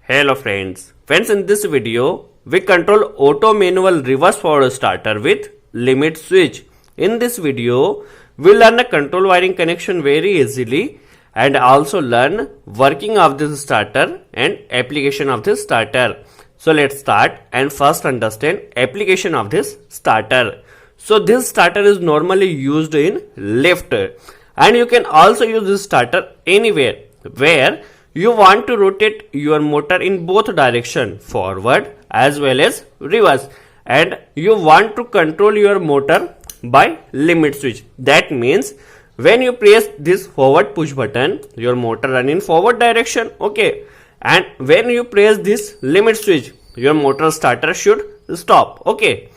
Hello friends. Friends, in this video, we control auto manual reverse forward starter with limit switch. In this video, we learn a control wiring connection very easily and also learn working of this starter and application of this starter. So let's start and first understand application of this starter. So this starter is normally used in lift and you can also use this starter anywhere where you want to rotate your motor in both direction, forward as well as reverse, and you want to control your motor by limit switch. That means when you press this forward push button, your motor run in forward direction, okay, and when you press this limit switch, your motor starter should stop, okay.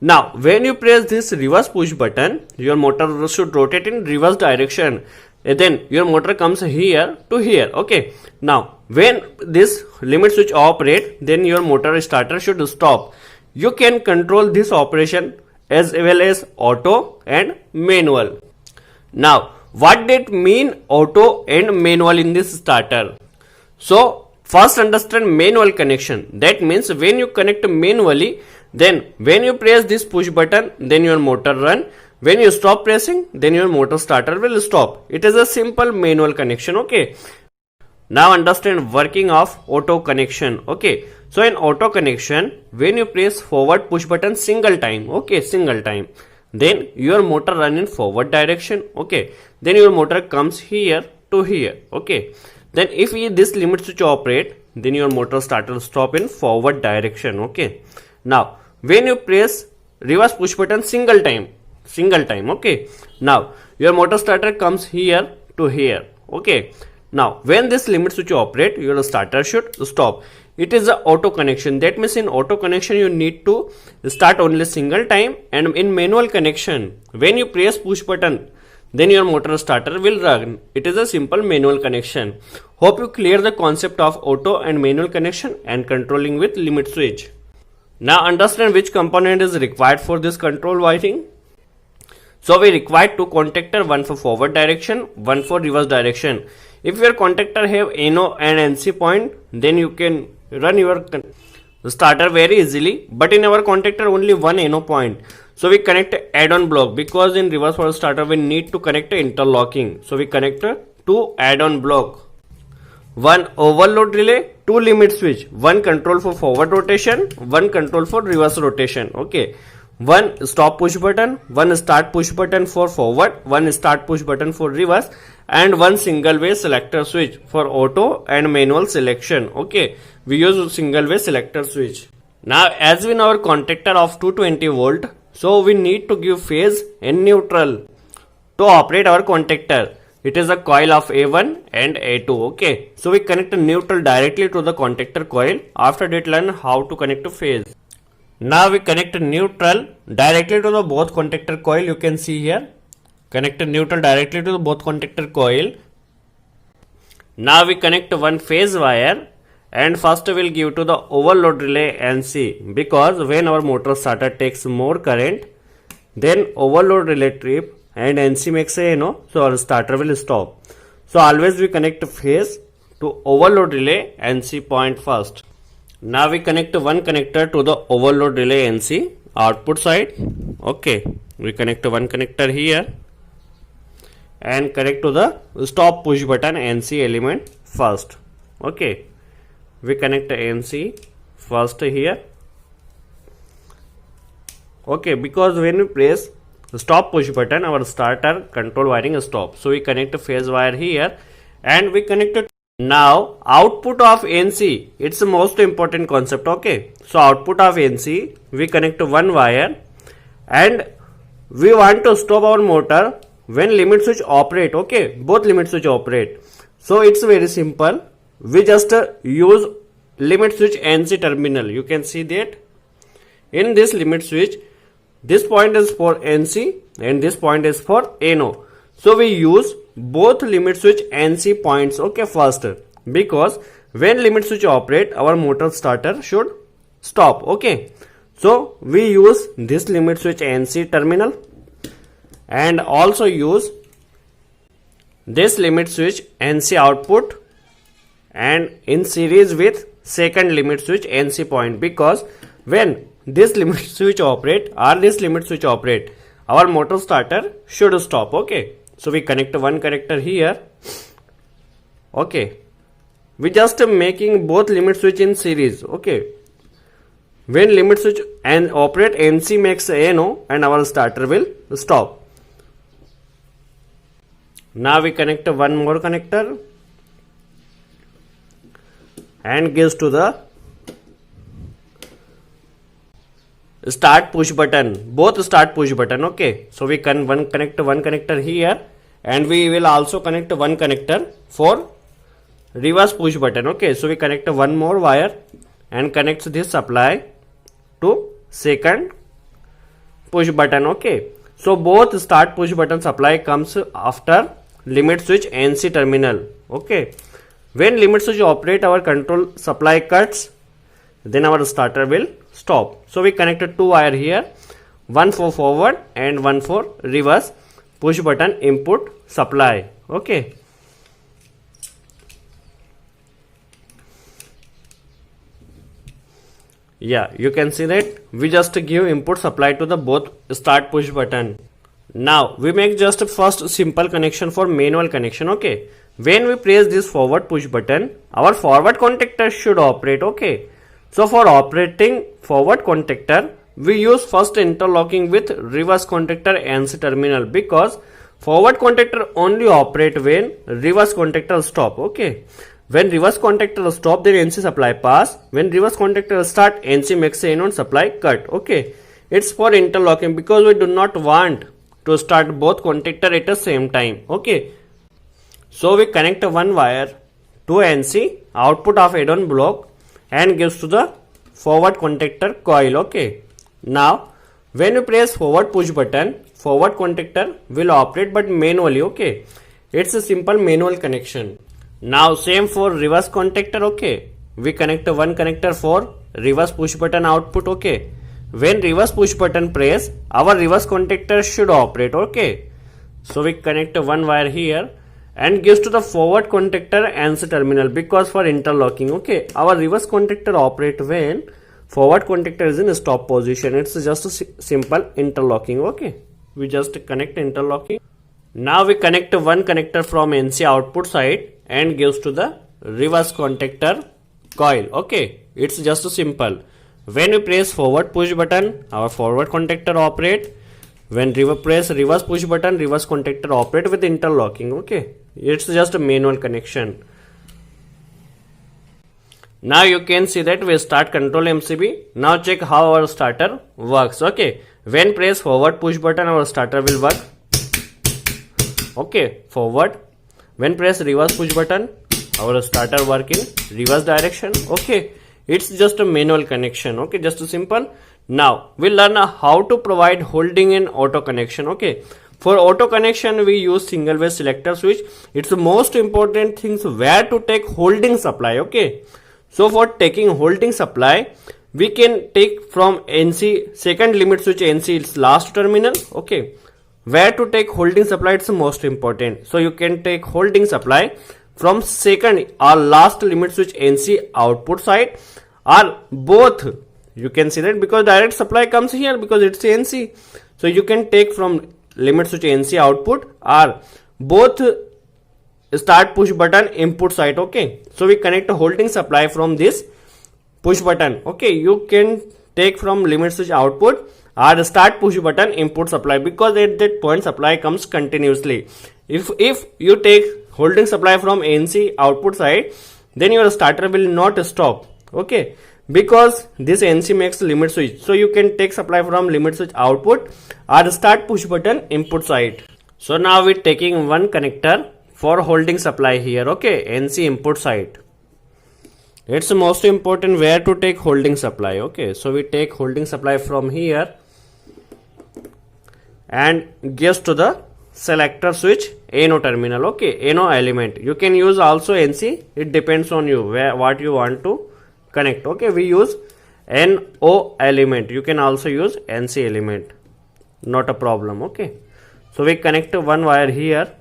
Now when you press this reverse push button, your motor should rotate in reverse direction, and then your motor comes here to here, okay. Now when this limit switch operate, then your motor starter should stop. You can control this operation as well as auto and manual. Now what did mean auto and manual in this starter? So first understand manual connection. That means when you connect manually, then when you press this push button, then your motor run. When you stop pressing, then your motor starter will stop. It is a simple manual connection, okay. Now understand working of auto connection, okay. So in auto connection, when you press forward push button single time, okay, single time, then your motor run in forward direction, okay. Then your motor comes here to here, okay. Then if this limit switch operate, then your motor starter stop in forward direction, okay. Now when you press reverse push button single time, okay. Now your motor starter comes here to here, okay. Now when this limit switch operate, your starter should stop. It is a auto connection. That means in auto connection you need to start only single time, and in manual connection when you press push button, then your motor starter will run. It is a simple manual connection. Hope you clear the concept of auto and manual connection and controlling with limit switch. Now understand which component is required for this control wiring. So we require two contactor, one for forward direction, one for reverse direction. If your contactor have NO and NC point, then you can run your starter very easily. But in our contactor only one NO point. So we connect add-on block, because in reverse forward starter we need to connect interlocking. So we connect two add-on block. One overload relay, two limit switch, one control for forward rotation, one control for reverse rotation, okay. One stop push button, one start push button for forward, one start push button for reverse, and one single way selector switch for auto and manual selection, okay. We use single way selector switch. Now as we know our contactor of 220 volt, so we need to give phase and neutral to operate our contactor. It is a coil of A1 and A2, okay. So we connect a neutral directly to the contactor coil. After that learn how to connect to phase. Now we connect a neutral directly to the both contactor coil. You can see here. Connect a neutral directly to the both contactor coil. Now we connect one phase wire, and first we will give to the overload relay NC, because when our motor starter takes more current, then overload relay trip and NC makes a so our starter will stop. So always we connect phase to overload relay NC point first. Now we connect one connector to the overload relay NC output side, okay. We connect one connector here and connect to the stop push button NC element first, okay. We connect the NC first here, okay, because when we press stop push button, our starter control wiring stop. So we connect a phase wire here and we connect it. Now output of NC, it's the most important concept, okay. So output of NC, we connect one wire and we want to stop our motor when limit switch operate, okay. Both limit switch operate. So it's very simple. We just use limit switch NC terminal. You can see that in this limit switch, this point is for NC and this point is for NO. So we use both limit switch NC points, okay, first, because when limit switch operate, our motor starter should stop, okay. So we use this limit switch NC terminal and also use this limit switch NC output and in series with second limit switch NC point, because when this limit switch operate or this limit switch operate, our motor starter should stop. Okay, so we connect one connector here. Okay, we just making both limit switch in series. Okay, when limit switch and operate, NC makes NO and our starter will stop. Now we connect one more connector and gives to the start push button, both start push button. Okay, so we can connect one connector here, and we will also connect one connector for reverse push button. Okay, so we connect one more wire and connects this supply to second push button. Okay, so both start push button supply comes after limit switch NC terminal. Okay, when limit switch operate, our control supply cuts, then our starter will stop. So we connected two wire here, one for forward and one for reverse push button input supply. Okay, yeah, you can see that we just give input supply to the both start push button. Now we make just a first simple connection for manual connection. Okay, when we press this forward push button, our forward contactor should operate. Okay, so for operating forward contactor, we use first interlocking with reverse contactor NC terminal, because forward contactor only operate when reverse contactor stop. Okay, when reverse contactor stop, then NC supply pass. When reverse contactor start, NC makes a NO supply cut. Okay, it's for interlocking, because we do not want to start both contactor at the same time. Okay, so we connect one wire to NC output of add-on block and gives to the forward contactor coil. Okay, now when we press forward push button, forward contactor will operate but manually. Okay, it's a simple manual connection. Now same for reverse contactor. Okay, we connect one connector for reverse push button output. Okay, when reverse push button press, our reverse contactor should operate. Okay, so we connect one wire here and gives to the forward contactor NC terminal, because for interlocking. Okay, our reverse contactor operate when forward contactor is in stop position. It's just a simple interlocking. Okay, we just connect interlocking. Now we connect one connector from NC output side and gives to the reverse contactor coil. Okay, it's just simple. When we press forward push button, our forward contactor operate. When press reverse push button, reverse contactor operate with interlocking. Okay, it's just a manual connection. Now you can see that we start control MCB. Now check how our starter works. Okay, when press forward push button, our starter will work. Okay, forward. When press reverse push button, our starter work in reverse direction. Okay, it's just a manual connection. Okay, just a simple. Now we'll learn how to provide holding and auto connection. Okay, for auto connection we use single phase selector switch. It's the most important things where to take holding supply. Okay, so for taking holding supply, we can take from NC second limit switch NC its last terminal. Okay, where to take holding supply, it's the most important. So you can take holding supply from second or last limit switch NC output side, or both. You can see that because direct supply comes here because it's NC. So you can take from limit switch NC output or both start push button input side. Okay, so we connect a holding supply from this push button. Okay, you can take from limit switch output or the start push button input supply, because at that point supply comes continuously. If you take holding supply from NC output side, then your starter will not stop. Okay, because this NC makes limit switch, so you can take supply from limit switch output or the start push button input side. So now we're taking one connector for holding supply here. Okay, NC input side. It's most important where to take holding supply. Okay, so we take holding supply from here and gives to the selector switch NO terminal. Okay, NO element. You can use also NC. It depends on you what you want to connect. Okay, we use NO element. You can also use NC element. Not a problem. Okay, so we connect one wire here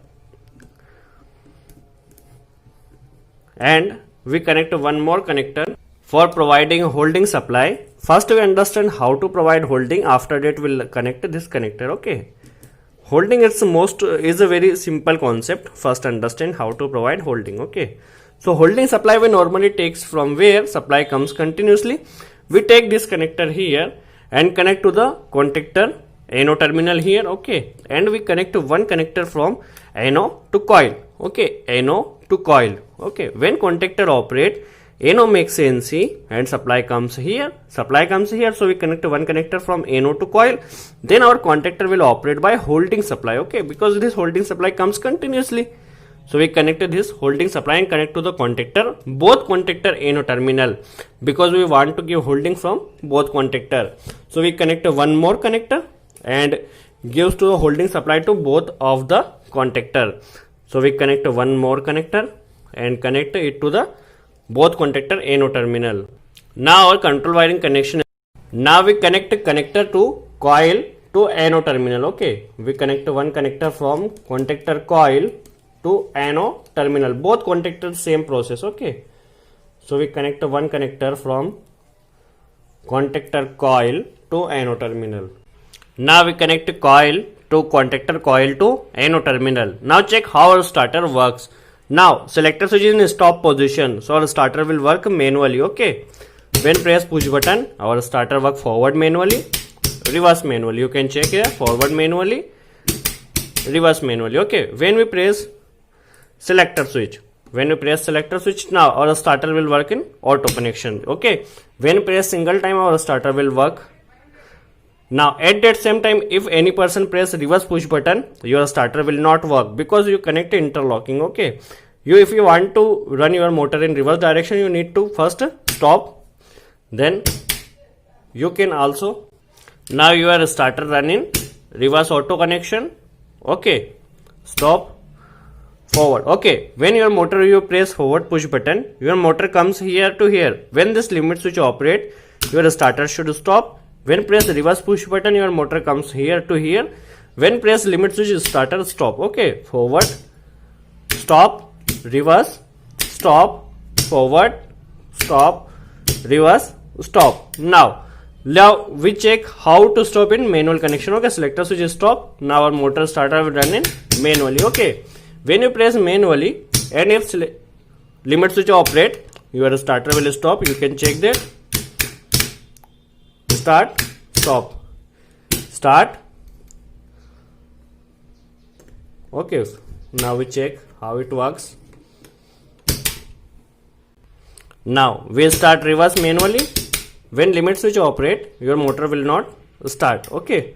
and we connect one more connector for providing holding supply. First we understand how to provide holding, after that we'll connect this connector. Okay, holding is a very simple concept. First understand how to provide holding. Okay, so holding supply we normally takes from where supply comes continuously. We take this connector here and connect to the contactor NO terminal here. Okay, and we connect one connector from NO to coil. Okay, NO to coil. Okay, when contactor operate, NO makes ANC and supply comes here. Supply comes here, so we connect one connector from NO to coil. Then our contactor will operate by holding supply. Okay, because this holding supply comes continuously. So we connected this holding supply and connect to the contactor, both contactor NO terminal, because we want to give holding from both contactor. So we connect one more connector and gives to the holding supply to both of the contactor. So we connect one more connector and connect it to the both contactor NO terminal. Now our control wiring connection. Now we connect connector to coil to NO terminal. Okay, we connect one connector from contactor coil to NO terminal. Both contactors same process. Okay, so we connect one connector from contactor coil to NO terminal. Now we connect coil to contactor coil to NO terminal. Now check how our starter works. Now selector switch is in stop position, so our starter will work manually. Okay, when press push button, our starter work forward manually, reverse manually. You can check here, forward manually, reverse manually. Okay, when we press selector switch, now our starter will work in auto connection. Okay, when press single time, our starter will work. Now at that same time, if any person press reverse push button, your starter will not work because you connect interlocking. Okay, if you want to run your motor in reverse direction, you need to first stop, then you can also, now your starter run in reverse auto connection. Okay, stop, forward. Okay, when your motor you press forward push button, your motor comes here to here. When this limit switch operate, your starter should stop. When press reverse push button, your motor comes here to here. When press limit switch, starter stop. Okay, forward, stop, reverse, stop, forward, stop, reverse, stop. Now we check how to stop in manual connection. Okay, selector switch is stop. Now our motor starter will run in manually. Okay, when you press manually and if limit switch operate, your starter will stop. You can check that. Start, stop, start. Okay, now we check how it works. Now we start reverse manually. When limit switch operate, your motor will not start. Okay,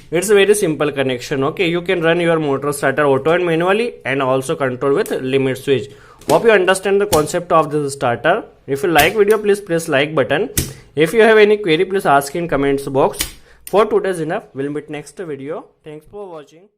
it's a very simple connection. Okay, you can run your motor starter auto and manually and also control with limit switch. Hope you understand the concept of this starter. If you like video, please press like button. If you have any query, please ask in comments box. For today's enough. We'll meet next video. Thanks for watching.